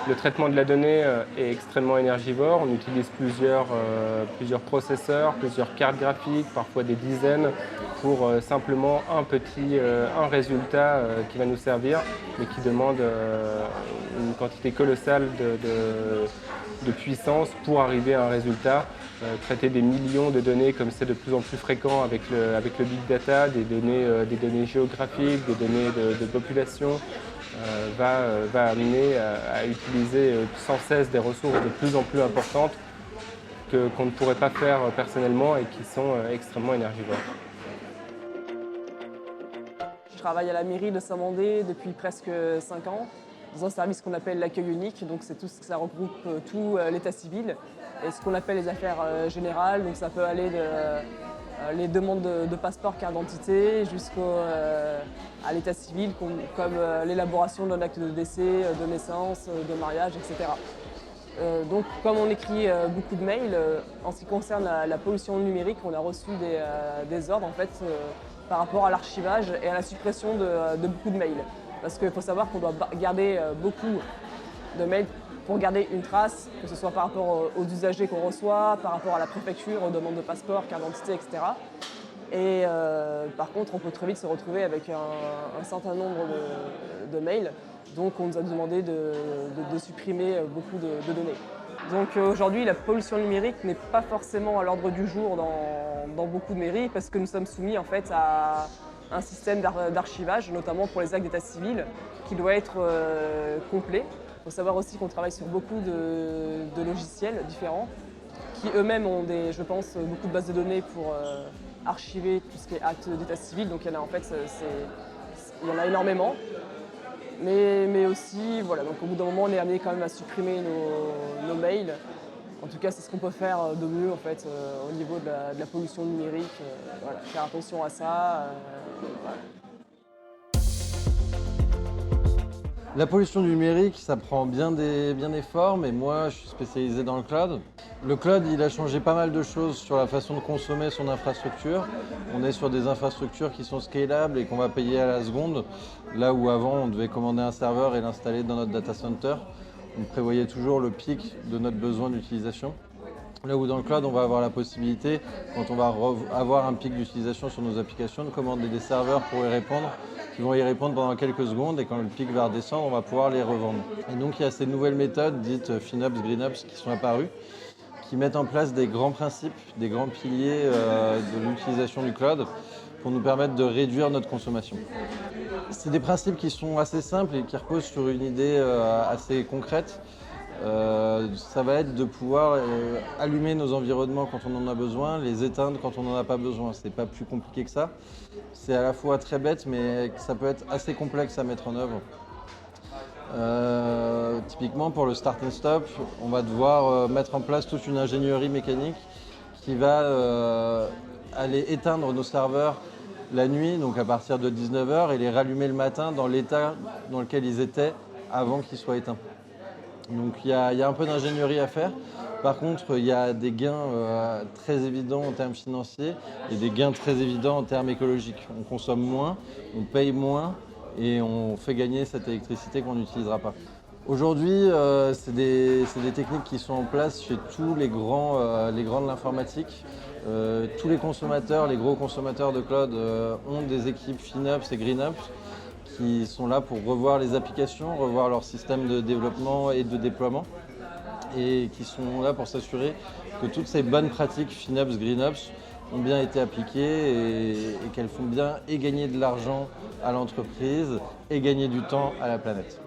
Le traitement de la donnée est extrêmement énergivore. On utilise plusieurs processeurs, plusieurs cartes graphiques, parfois des dizaines, pour simplement un résultat qui va nous servir, mais qui demande une quantité colossale de puissance pour arriver à un résultat. Traiter des millions de données comme c'est de plus en plus fréquent avec le big data, des données géographiques, des données de population, va amener à utiliser sans cesse des ressources de plus en plus importantes qu'on ne pourrait pas faire personnellement et qui sont extrêmement énergivores. Je travaille à la mairie de Saint-Mandé depuis presque 5 ans, dans un service qu'on appelle l'accueil unique. Donc c'est tout, ça regroupe tout l'état civil et ce qu'on appelle les affaires générales. Donc ça peut aller de les demandes de passeport, carte d'identité, jusqu'à l'état civil, comme l'élaboration d'un acte de décès, de naissance, de mariage, etc. Donc comme on écrit beaucoup de mails, en ce qui concerne la pollution numérique, on a reçu des ordres en fait, par rapport à l'archivage et à la suppression de beaucoup de mails. Parce qu'il faut savoir qu'on doit garder beaucoup de mails pour garder une trace, que ce soit par rapport aux usagers qu'on reçoit, par rapport à la préfecture, aux demandes de passeport, carte d'identité, etc. Et par contre, on peut très vite se retrouver avec un certain nombre de mails. Donc on nous a demandé de supprimer beaucoup de données. Donc aujourd'hui, la pollution numérique n'est pas forcément à l'ordre du jour dans beaucoup de mairies parce que nous sommes soumis en fait à un système d'archivage, notamment pour les actes d'état civil, qui doit être complet. Il faut savoir aussi qu'on travaille sur beaucoup de logiciels différents qui eux-mêmes ont je pense, beaucoup de bases de données pour archiver tout ce qui est acte d'état civil. Donc il y en a en fait, il y en a énormément. Mais aussi, voilà, donc au bout d'un moment, on est amené quand même à supprimer nos mails. En tout cas, c'est ce qu'on peut faire de mieux en fait, au niveau de la pollution numérique. Voilà, faire attention à ça. Voilà. La pollution numérique, ça prend bien des formes et moi, je suis spécialisé dans le cloud. Le cloud, il a changé pas mal de choses sur la façon de consommer son infrastructure. On est sur des infrastructures qui sont scalables et qu'on va payer à la seconde, là où avant, on devait commander un serveur et l'installer dans notre data center. On prévoyait toujours le pic de notre besoin d'utilisation. Là où dans le cloud, on va avoir la possibilité, quand on va avoir un pic d'utilisation sur nos applications, de commander des serveurs pour y répondre, qui vont y répondre pendant quelques secondes et quand le pic va redescendre, on va pouvoir les revendre. Et donc il y a ces nouvelles méthodes dites FinOps, GreenOps qui sont apparues, qui mettent en place des grands principes, des grands piliers de l'utilisation du cloud pour nous permettre de réduire notre consommation. C'est des principes qui sont assez simples et qui reposent sur une idée assez concrète. Ça va être de pouvoir allumer nos environnements quand on en a besoin, les éteindre quand on n'en a pas besoin. C'est pas plus compliqué que ça. C'est à la fois très bête, mais ça peut être assez complexe à mettre en œuvre. Typiquement pour le start and stop, on va devoir mettre en place toute une ingénierie mécanique qui va aller éteindre nos serveurs la nuit, donc à partir de 19h, et les rallumer le matin dans l'état dans lequel ils étaient avant qu'ils soient éteints. Donc il y a un peu d'ingénierie à faire. Par contre, il y a des gains très évidents en termes financiers et des gains très évidents en termes écologiques. On consomme moins, on paye moins et on fait gagner cette électricité qu'on n'utilisera pas. Aujourd'hui, c'est des techniques qui sont en place chez tous les grands de l'informatique. Tous les consommateurs, les gros consommateurs de cloud ont des équipes FinOps et GreenOps qui sont là pour revoir les applications, revoir leur système de développement et de déploiement et qui sont là pour s'assurer que toutes ces bonnes pratiques FinOps, GreenOps ont bien été appliquées et qu'elles font bien et gagner de l'argent à l'entreprise et gagner du temps à la planète.